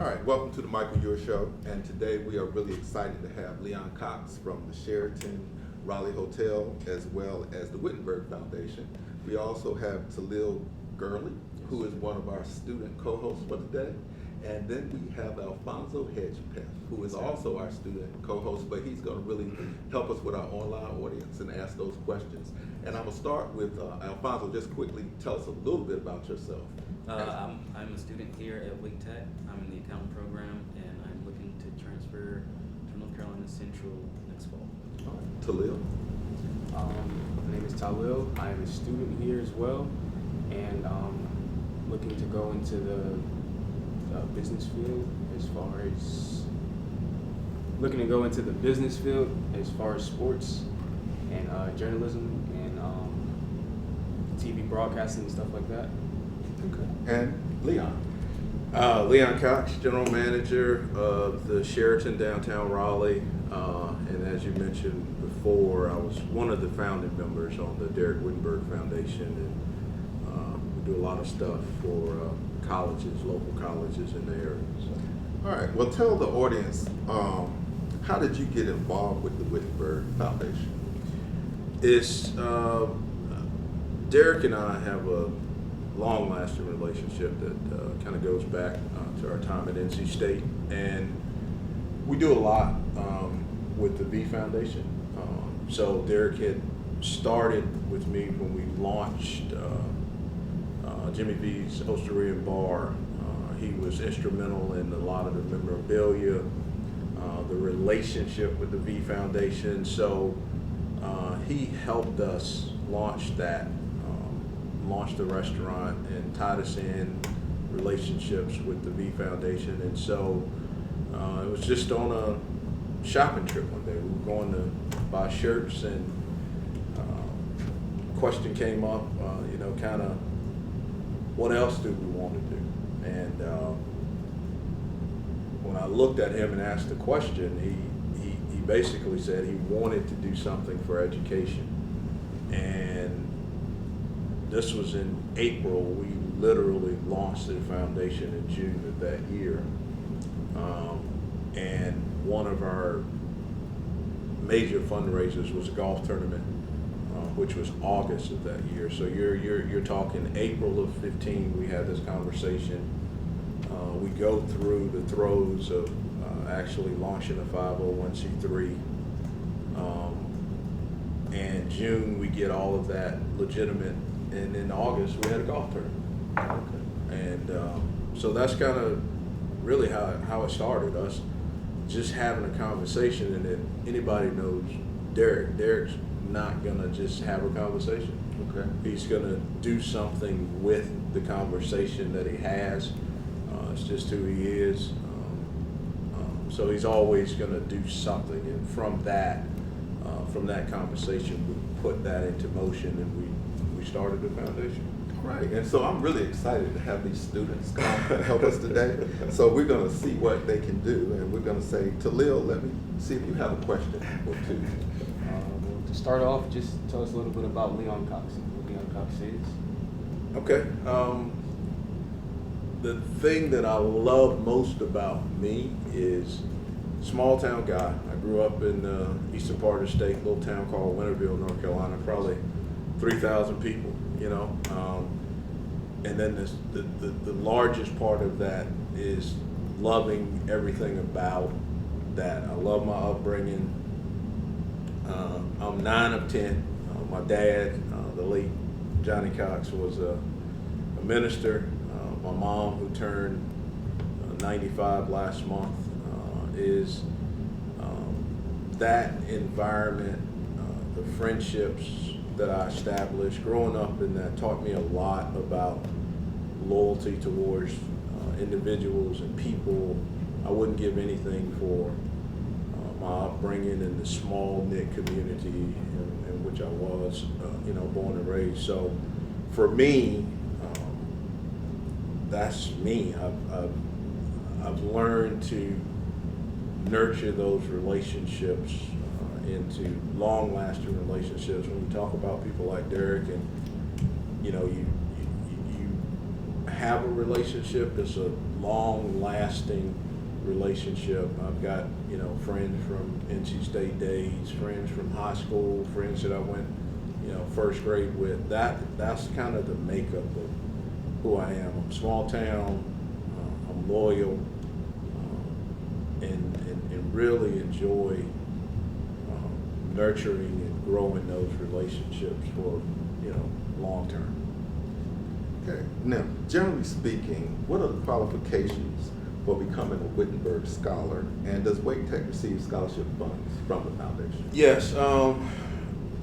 All right, welcome to the Michael Eure Show, and today we are really excited to have Leon Cox from the Sheraton Raleigh Hotel, as well as the Wittenberg Foundation. We also have Talil Gurley, who is one of our student co-hosts for today, and then we have Alfonso Hedgepeth, who is also our student co-host, but he's going to really help us with our online audience and ask those questions. And I'm going to start with Alfonso. Just quickly tell us a little bit about yourself. I'm a student here at Wake Tech. I'm in the accounting program, and I'm looking to transfer to North Carolina Central next fall. All right. Talil. My name is Talil. I am a student here as well, and looking to go into the business field as far as sports and journalism and TV broadcasting and stuff like that. Okay. And Leon. Leon Cox, General Manager of the Sheraton downtown Raleigh, and as you mentioned before, I was one of the founding members on the Derek Wittenberg Foundation, and we do a lot of stuff for colleges, local colleges in the area. So. All right, well, tell the audience, how did you get involved with the Wittenberg Foundation? It's, Derek and I have a long-lasting relationship that kind of goes back to our time at NC State, and we do a lot with the V Foundation. So Derek had started with me when we launched Jimmy V's Osteria and Bar. He was instrumental in a lot of the memorabilia, the relationship with the V Foundation. So he helped us launch that. Launched the restaurant and tied us in relationships with the V Foundation, and so it was just on a shopping trip one day. We were going to buy shirts, and question came up, kind of what else do we want to do? And when I looked at him and asked the question, he basically said he wanted to do something for education, and this was in April. We literally launched the foundation in June of that year. And one of our major fundraisers was a golf tournament, which was August of that year. So you're talking April of 15, we had this conversation. We go through the throes of actually launching a 501c3. And June, we get all of that legitimate. And in August, we had a golf tournament. Okay. And so that's kind of really how it started, us just having a conversation. And then anybody knows Derek. Derek's not going to just have a conversation. Okay. He's going to do something with the conversation that he has. It's just who he is. So he's always going to do something. And from that conversation, we put that into motion, and we started the foundation. Right, and so I'm really excited to have these students come and help us today. So we're going to see what they can do, and we're going to say, Talil, let me see if you have a question or two. Well, to start off, just tell us a little bit about Leon Cox and what Leon Cox is. Okay. The thing that I love most about me is small town guy. I grew up in the eastern part of the state, a little town called Winterville, North Carolina, probably 3,000 people, and then the largest part of that is loving everything about that. I love my upbringing. I'm 9 of 10. My dad, the late Johnny Cox, was a minister. My mom, who turned 95 last month, is that environment, the friendships that I established growing up in that taught me a lot about loyalty towards individuals and people. I wouldn't give anything for my upbringing in the small knit community in which I was, born and raised. So for me, that's me. I've learned to nurture those relationships into long-lasting relationships. When we talk about people like Dereck, and you have a relationship, it's a long-lasting relationship. I've got, you know, friends from NC State days, friends from high school, friends that I went, you know, first grade with. That's kind of the makeup of who I am. I'm small town, I'm loyal, and really enjoy nurturing and growing those relationships for, you know, long term. Okay. Now, generally speaking, what are the qualifications for becoming a Wittenberg Scholar, and does Wake Tech receive scholarship funds from the foundation? Yes.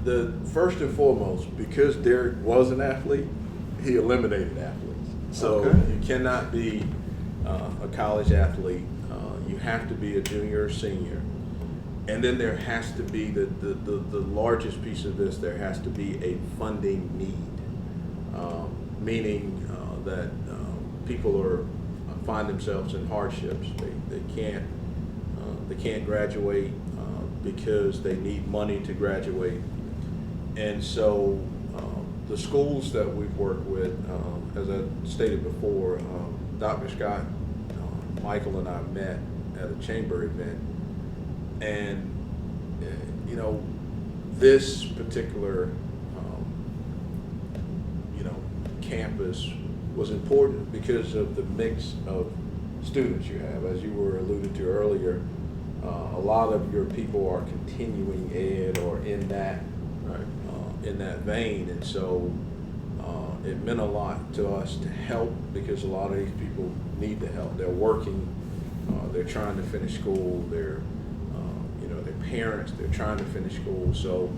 The first and foremost, because Derek was an athlete, he eliminated athletes. So Okay. you cannot be a college athlete. You have to be a junior or senior. And then there has to be the largest piece of this, there has to be a funding need, meaning that people find themselves in hardships. They can't graduate because they need money to graduate. And so the schools that we've worked with, as I stated before, Dr. Scott, Michael and I met at a chamber event, and you know, this particular you know, campus was important because of the mix of students you have. As you were alluded to earlier, a lot of your people are continuing ed or in that vein, and so it meant a lot to us to help, because a lot of these people need the help. They're working, they're trying to finish school, they're you know, their parents, they're trying to finish school. So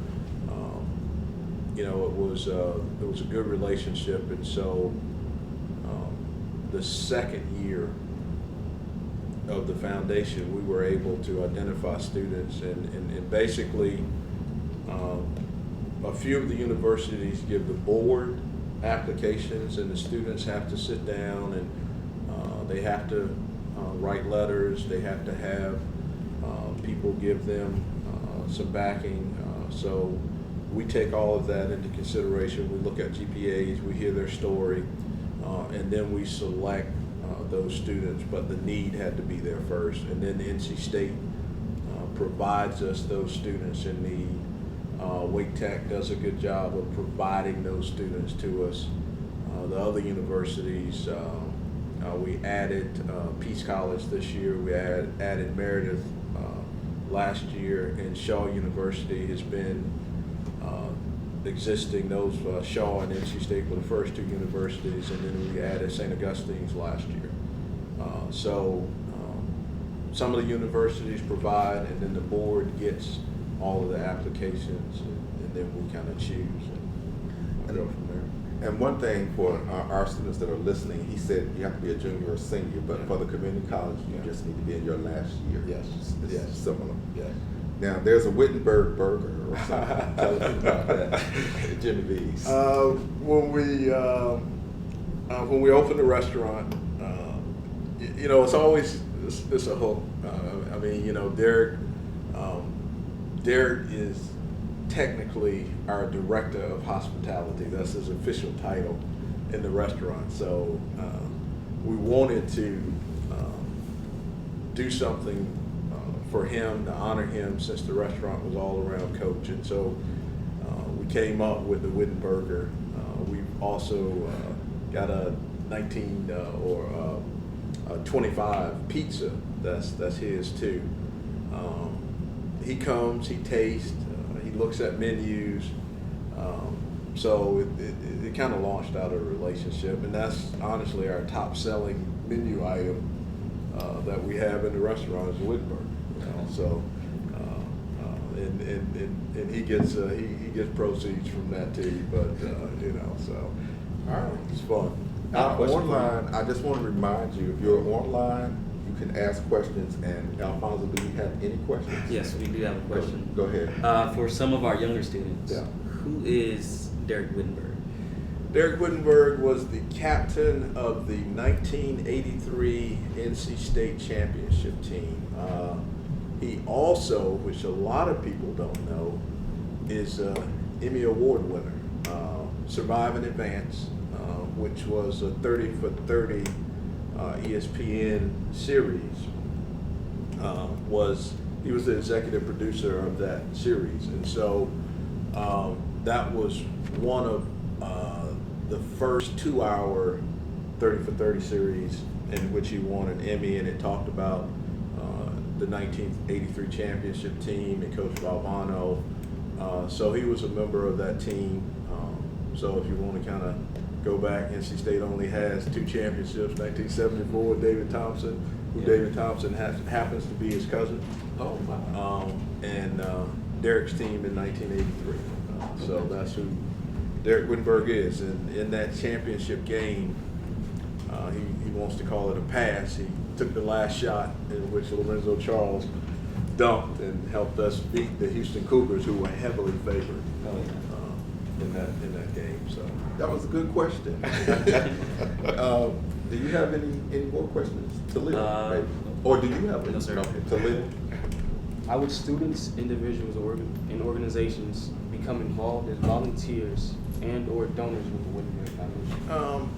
you know, it was a good relationship. And so the second year of the foundation, we were able to identify students, and basically a few of the universities give the board applications, and the students have to sit down and they have to write letters, they have to have people give them some backing. So we take all of that into consideration. We look at GPAs, we hear their story, and then we select those students, but the need had to be there first. And then the NC State provides us those students in need. Wake Tech does a good job of providing those students to us. The other universities, we added Peace College this year, we added Meredith last year, and Shaw University has been existing. Those Shaw and NC State were the first two universities, and then we added St. Augustine's last year. So some of the universities provide, and then the board gets all of the applications, and then we kind of choose and go from there. And one thing for our students that are listening, he said you have to be a junior or senior, but Yeah. for the community college, you Yeah. just need to be in your last year. Yes. It's Yes. similar. Yes. Now, there's a Wittenberg Burger or something. Tell us about that at Jimmy V's. When we opened the restaurant, you know, it's always it's a hook. I mean, you know, Derek is technically our director of hospitality. That's his official title in the restaurant. So we wanted to do something for him, to honor him, since the restaurant was all around Coach. And so we came up with the Wittenberg. We've also got a 19 or 25 pizza that's his too. He comes, he tastes, he looks at menus. So it kind of launched out a relationship, and that's honestly our top selling menu item that we have in the restaurant is Wittenberg. You know? So and he gets proceeds from that too. But you know, so it's fun. Online, I just want to remind you, if you're online, you can ask questions. And Alfonso, do you have any questions? Yes, we do have a question. Go ahead. For some of our younger students, Yeah. who is Derek Wittenberg? Derek Wittenberg was the captain of the 1983 NC State championship team. He also, which a lot of people don't know, is an Emmy Award winner. Survive and Advance, which was a 30 for 30 ESPN series, he was the executive producer of that series. And so that was one of the first 2-hour 30 for 30 series in which he won an Emmy, and it talked about the 1983 championship team and Coach Valvano. So he was a member of that team. So if you want to kind of go back, NC State only has 2 championships, 1974 with David Thompson, who David Thompson happens to be his cousin. Oh, wow. And Derek's team in 1983. So that's who Derek Wittenberg is. And in that championship game, he wants to call it a pass. He took the last shot in which Lorenzo Charles dunked and helped us beat the Houston Cougars, who were heavily favored in that game. So That was a good question. Do you have any more questions to Leo? Maybe? Or do you have any? No, sir. To Leo? How would students, individuals, and organizations become involved as volunteers and/or donors with the Wittenberg Foundation?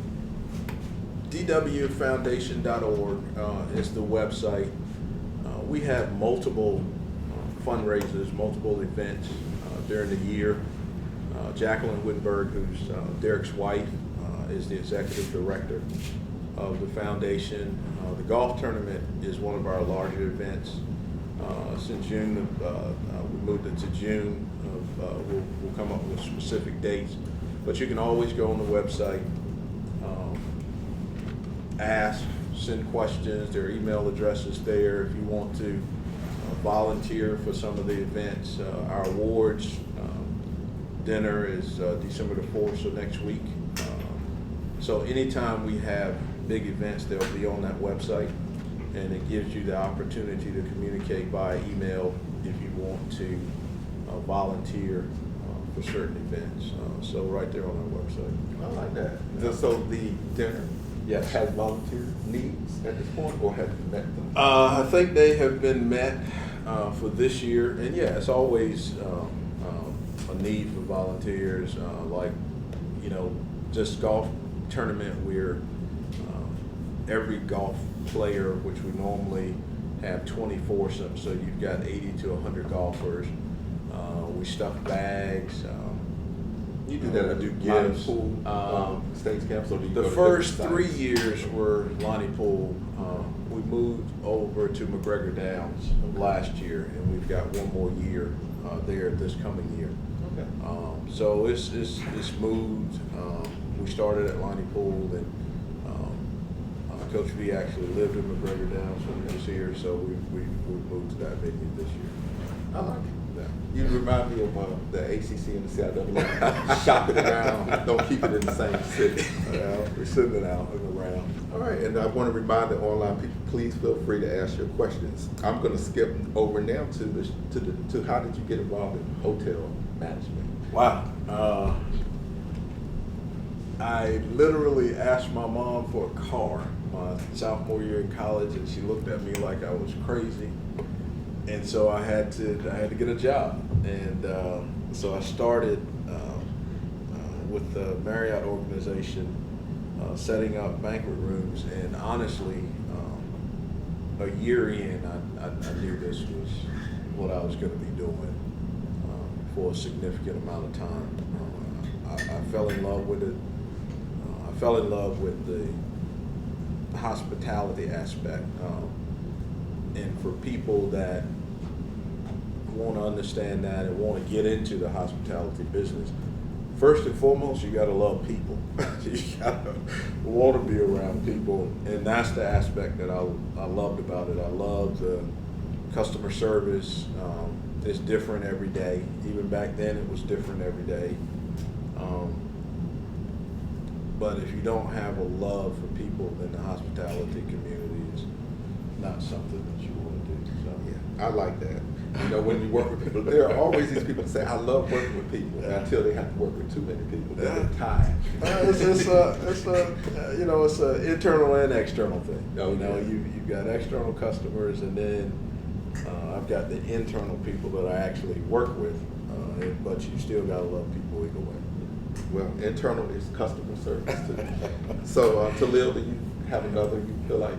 DWFoundation.org is the website. We have multiple fundraisers, multiple events during the year. Jacqueline Whittenberg, who's Derek's wife, is the executive director of the foundation. The golf tournament is one of our larger events. Since June, we moved it to June. We'll come up with specific dates, but you can always go on the website, ask, send questions. There are email addresses there if you want to volunteer for some of the events. Our awards dinner is December the 4th, so next week. So anytime we have big events, they'll be on that website, and it gives you the opportunity to communicate by email if you want to volunteer for certain events. So right there on our website. I like that. So the dinner Yes. has volunteer needs at this point, or have you met them? I think they have been met for this year, and yeah, it's always a need for volunteers. Like, just golf tournament where every golf player, which we normally have 20 foursomes, so you've got 80 to 100 golfers. We stuff bags. You do that. I do Live gifts. pool, States camps, or do you The go to first different 3 sites? years were Lonnie Pool. We moved over to McGregor Downs last year, and we've got one more year there this coming year. Okay. So it's moved. We started at Lonnie Pool, and Coach V actually lived in McGregor Downs when he was here, so we moved to that venue this year. I like it. Yeah. You remind me of the ACC and the CIAA. Shop it around. Don't keep it in the same city. We're sending it out and around. All right, and I want to remind the online people, please feel free to ask your questions. I'm going to skip over now to how did you get involved in hotel management? Wow. I literally asked my mom for a car my sophomore year in college, and she looked at me like I was crazy. And so I had to get a job, and so I started with the Marriott organization, setting up banquet rooms. And honestly, a year in, I knew this was what I was going to be doing for a significant amount of time. I fell in love with it. I fell in love with the hospitality aspect. And for people that want to understand that and want to get into the hospitality business, first and foremost, you got to love people. You got to want to be around people, and that's the aspect that I loved about it. I love the customer service. It's different every day. Even back then, it was different every day. But if you don't have a love for people, then the hospitality community is not something that you want to do. So. Yeah, I like that. When you work with people, there are always these people that say, I love working with people, until they have to work with too many people. They're tired. It's an internal and external thing. You've got external customers, and then I've got the internal people that I actually work with, but you still got to love people either way. Well, internal is customer service too. So, Talil, do you have another you feel like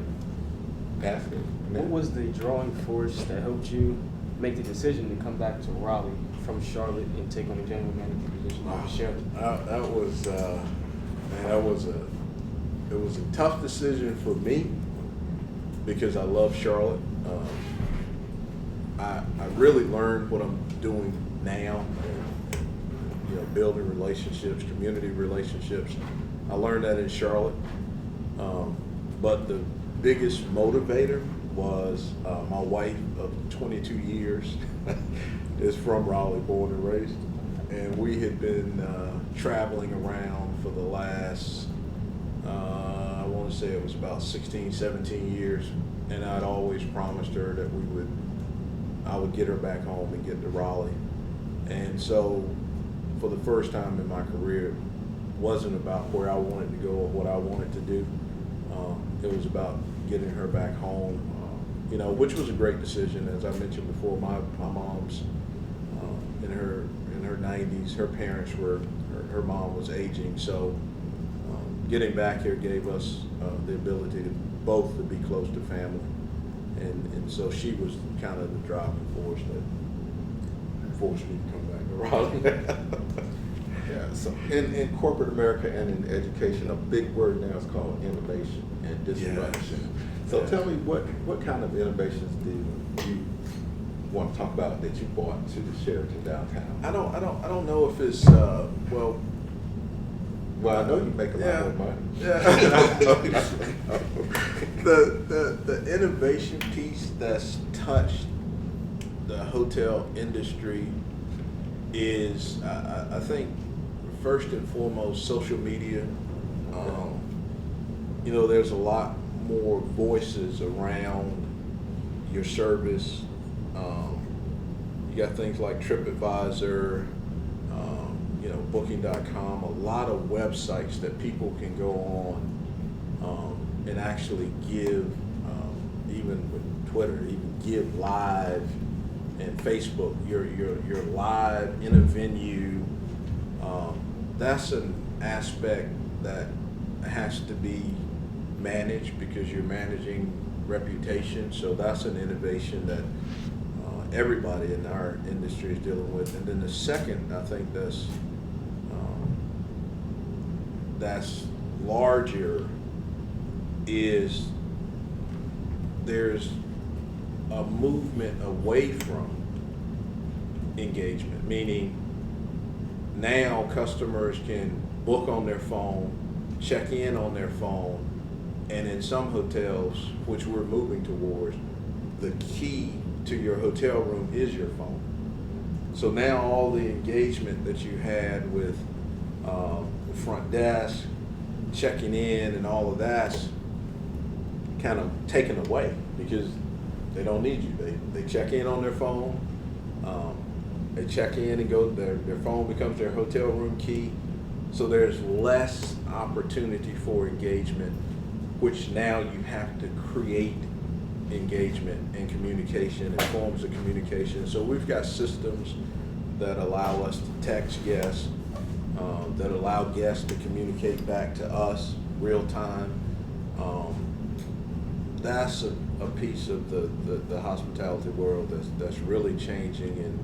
asking? What was the drawing force that helped you make the decision to come back to Raleigh from Charlotte and take on the general manager position at Sheraton? That was, man, it was a tough decision for me because I love Charlotte. I really learned what I'm doing now, you know, building relationships, community relationships. I learned that in Charlotte. But the biggest motivator was my wife of 22 years is from Raleigh, born and raised. And we had been traveling around for the last, I want to say it was about 16, 17 years. And I'd always promised her that I would get her back home and get to Raleigh. And so for the first time in my career, it wasn't about where I wanted to go or what I wanted to do. It was about getting her back home, you know, which was a great decision. As I mentioned before, my mom's in her 90s. Her parents her mom was aging, so getting back here gave us the ability to both to be close to family, and so she was kind of the driving force that forced me to come back to Raleigh. Yeah, so in corporate America and in education, a big word now is called innovation and disruption. Yes. So Yes. tell me, what kind of innovations do you want to talk about that you brought to the Sheraton downtown? I don't know if it's well. Well, I know you make a lot more money. Yeah. the innovation piece that's touched the hotel industry is, I think, first and foremost, social media. You know, there's a lot more voices around your service. You got things like TripAdvisor, you know, Booking.com, a lot of websites that people can go on and actually give, even with Twitter, even give live, and Facebook, you're live in a venue. That's an aspect that has to be managed because you're managing reputation. So that's an innovation that everybody in our industry is dealing with. And then the second, I think that's larger, is there's a movement away from engagement, meaning now customers can book on their phone, check in on their phone, and in some hotels, which we're moving towards, the key to your hotel room is your phone. So now all the engagement that you had with the front desk, checking in and all of that's kind of taken away because they don't need you. They check in on their phone, they check in and go, their phone becomes their hotel room key. So there's less opportunity for engagement, which now you have to create engagement and communication and forms of communication. So we've got systems that allow us to text guests, that allow guests to communicate back to us real time. That's a piece of the hospitality world that's really changing and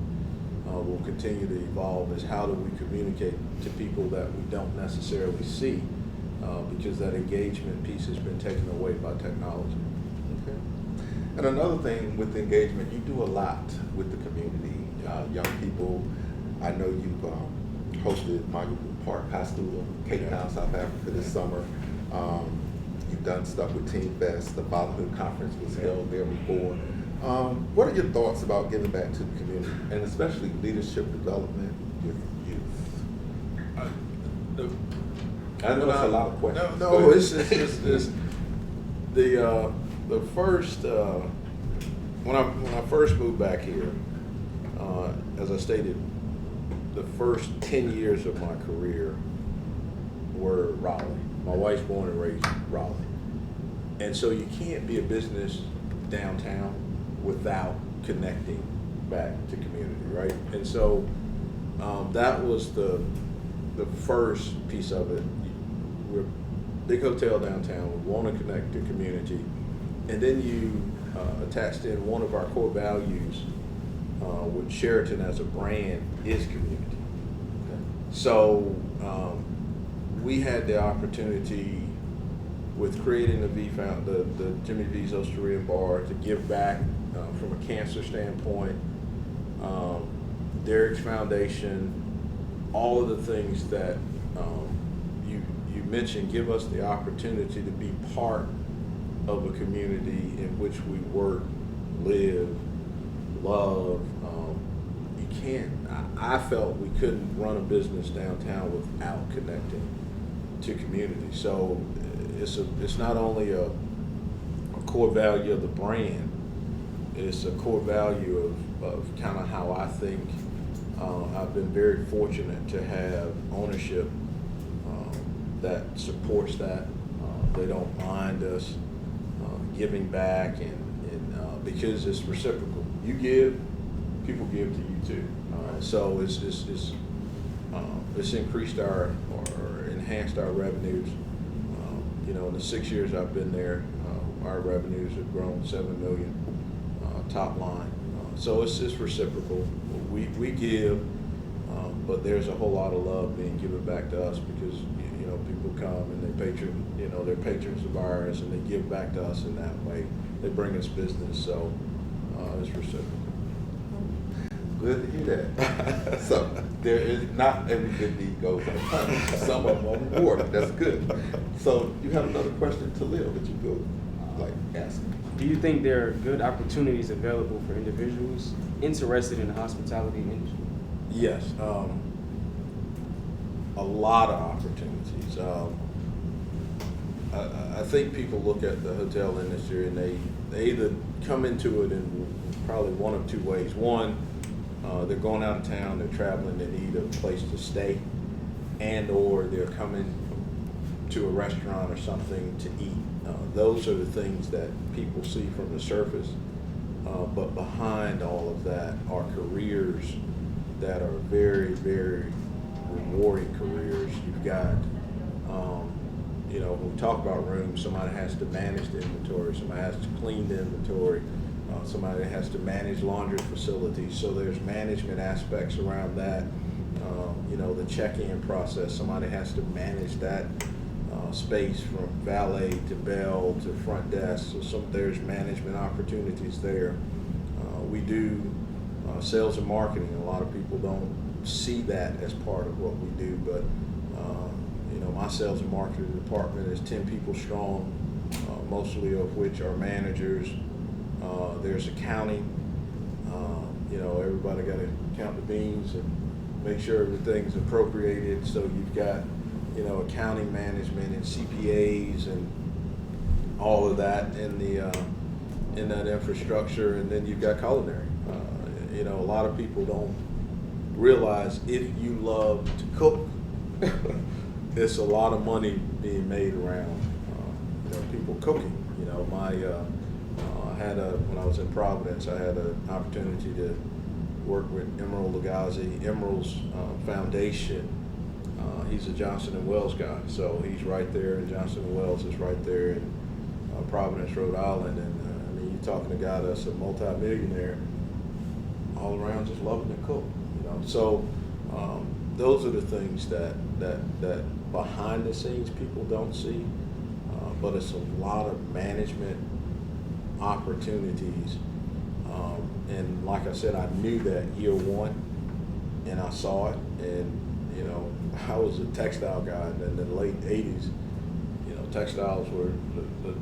will continue to evolve, is how do we communicate to people that we don't necessarily see, because that engagement piece has been taken away by technology. Okay. And another thing with engagement, you do a lot with the community, young people. I know you've hosted Manger Park Pastoral, Cape Town, South Africa this summer. You've done stuff with Team Fest. The Fatherhood Conference was held there before. What are your thoughts about giving back to the community, and especially leadership development with youth? I know it's a lot of questions. No, it's the first when I first moved back here, as I stated, the first 10 years of my career were Raleigh. My wife's born and raised Raleigh, and so you can't be a business downtown without connecting back to community, right? And so that was the first piece of it. We're big hotel downtown, we want to connect the community, and then you attached in one of our core values with Sheraton as a brand is community. So we had the opportunity with creating the Jimmy V's Osteria and Bar to give back from a cancer standpoint, Derek's Foundation, all of the things that you mentioned give us the opportunity to be part of a community in which we work, live, love. I felt we couldn't run a business downtown without connecting to community. So it's not only a core value of the brand, it's a core value of kind of how I think. I've been very fortunate to have ownership that supports that. They don't mind us giving back, and because it's reciprocal. You give, people give to you too. So it's increased or enhanced our revenues. In the 6 years I've been there, our revenues have grown $7 million top line. So it's reciprocal. We give, but there's a whole lot of love being given back to us because people come and they're patrons of ours, and they give back to us in that way. They bring us business, so it's reciprocal. Good to hear that. So there is not every good deed goes unpunished. Some of them are rewarded. That's good. So you have another question to Lil that you feel like asking. Do you think there are good opportunities available for individuals interested in the hospitality industry? Yes, a lot of opportunities. I think people look at the hotel industry and they either come into it in probably one of two ways. One, they're going out of town, they're traveling, they need a place to stay, and or they're coming to a restaurant or something to eat. Those are the things that people see from the surface, but behind all of that are careers that are very, very rewarding careers. You've got, when we talk about rooms, somebody has to manage the inventory, somebody has to clean the inventory, somebody has to manage laundry facilities. So there's management aspects around that. The check-in process, somebody has to manage that space from valet to bell to front desk. So there's management opportunities there. We do sales and marketing. A lot of people don't see that as part of what we do, but my sales and marketing department is 10 people strong, mostly of which are managers. There's accounting. Everybody got to count the beans and make sure everything's appropriated. So you've got accounting management and CPAs and all of that in that infrastructure, and then you've got culinary. A lot of people don't realize if you love to cook, there's a lot of money being made around people cooking. When I was in Providence, I had an opportunity to work with Emerald Lagasse. Emerald's foundation, he's a Johnson & Wales guy, so he's right there, and Johnson & Wales is right there in Providence, Rhode Island, and you're talking to a guy that's a multi-millionaire all around just loving to cook, So those are the things that behind the scenes people don't see, but it's a lot of management opportunities. And like I said, I knew that year one, and I saw it, and I was a textile guy in the late 80s. Textiles were,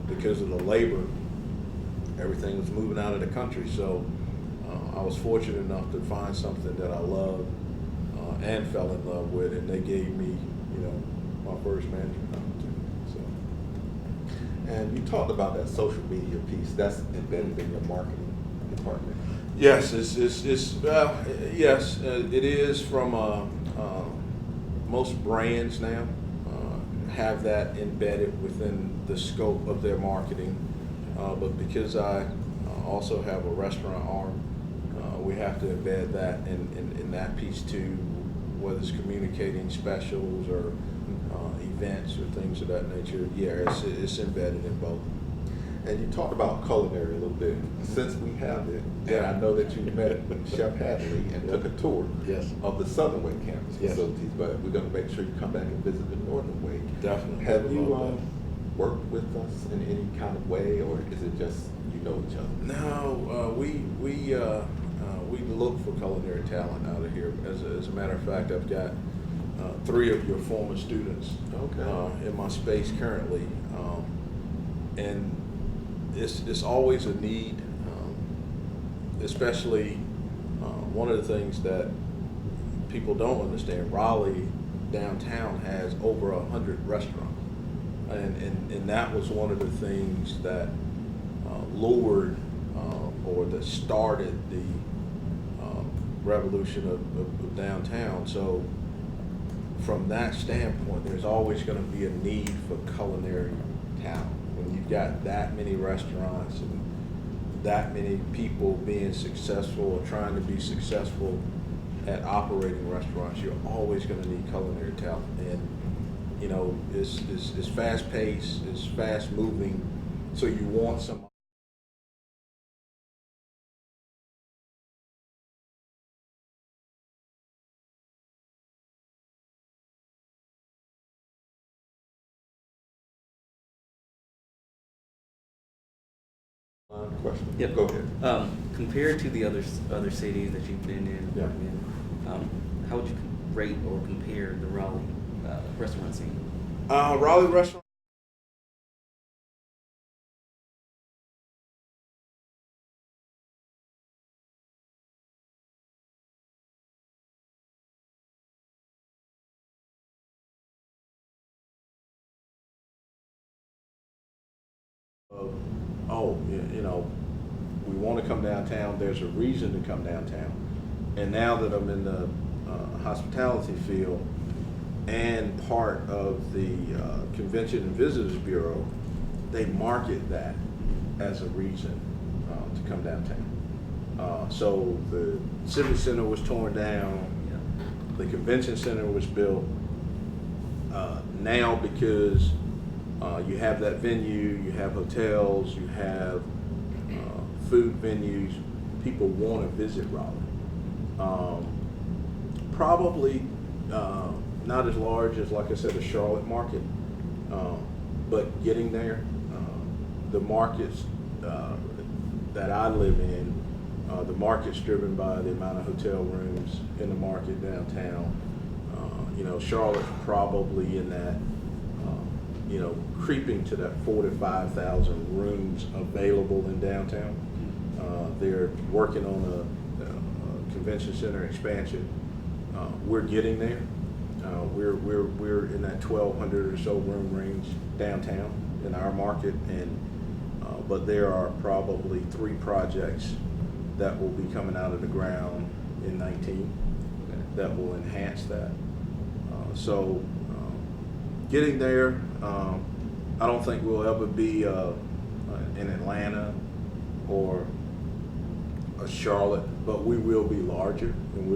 because of the labor, everything was moving out of the country. So I was fortunate enough to find something that I loved and fell in love with, and they gave me, my first management opportunity. So. And you talked about that social media piece. That's embedded in your marketing department. Yes, yes, it is from most brands now have that embedded within the scope of their marketing. But because I also have a restaurant arm, we have to embed that in that piece too. whether it's communicating specials or events or things of that nature, yeah, it's embedded in both. And you talked about culinary a little bit. Since we have it, and I know that you met Chef Hadley and took a tour Yes. of the Southern Wing campus Yes. facilities, but we're going to make sure you come back and visit the Northern Wing. Definitely. Have you Love worked with us in any kind of way, or is it just you know each other? No, we look for culinary talent out of here. As a matter of fact, I've got 3 of your former students in my space currently, and it's always a need, especially one of the things that people don't understand. Raleigh downtown has over 100 restaurants, and that was one of the things that lured or that started the revolution of downtown. So from that standpoint, there's always going to be a need for culinary talent. When you've got that many restaurants and that many people being successful or trying to be successful at operating restaurants, you're always going to need culinary talent. And you know, it's fast paced, it's fast moving, so you want some. Question? Yep. Go ahead. Compared to the other cities that you've been in, Yeah. how would you rate or compare the Raleigh restaurant scene? Raleigh restaurant. You know, we want to come downtown. There's a reason to come downtown. And now that I'm in the hospitality field and part of the Convention and Visitors Bureau, they market that as a reason to come downtown. So the Civic Center was torn down. The Convention Center was built. Now because you have that venue, you have hotels, you have food venues, people want to visit Raleigh. Probably not as large as, like I said, the Charlotte market, but getting there. The markets that I live in, the market's driven by the amount of hotel rooms in the market downtown. You know, Charlotte's probably in that, you know, creeping to that 4,000 to 5,000 rooms available in downtown. They're working on a convention center expansion. We're getting there. We're in that 1,200 or so room range downtown in our market, and but there are probably 3 projects that will be coming out of the ground in 19 that will enhance that. So getting there. I don't think we'll ever be in Atlanta or a Charlotte, but we will be larger, and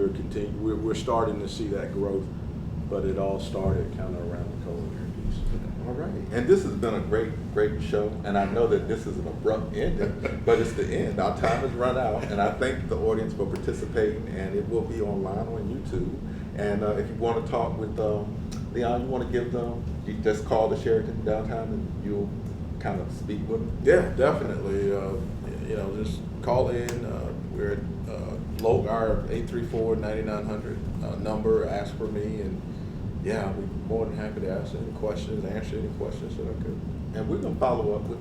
we're starting to see that growth. But it all started kind of around the culinary piece. All right. And this has been a great show, and I know that this is an abrupt ending, but it's the end. Our time has run out, and I thank the audience for participating, and it will be online on YouTube. And if you want to talk with Leon, you want to give them, you just call the Sheraton downtown and you'll kind of speak with them? Yeah, definitely. You know, just call in. We're at our 834-9900 number. Ask for me, and yeah, I'll be more than happy to answer any questions that I could. And we're going to follow up with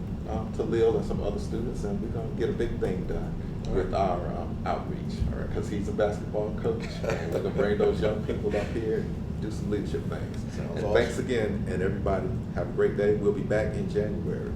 Talil and some other students, and we're going to get a big thing done with our outreach, all right? Because he's a basketball coach, and we're going to bring those young people up here and do some leadership things. Sounds And awesome. thanks again, and everybody have a great day. We'll be back in January.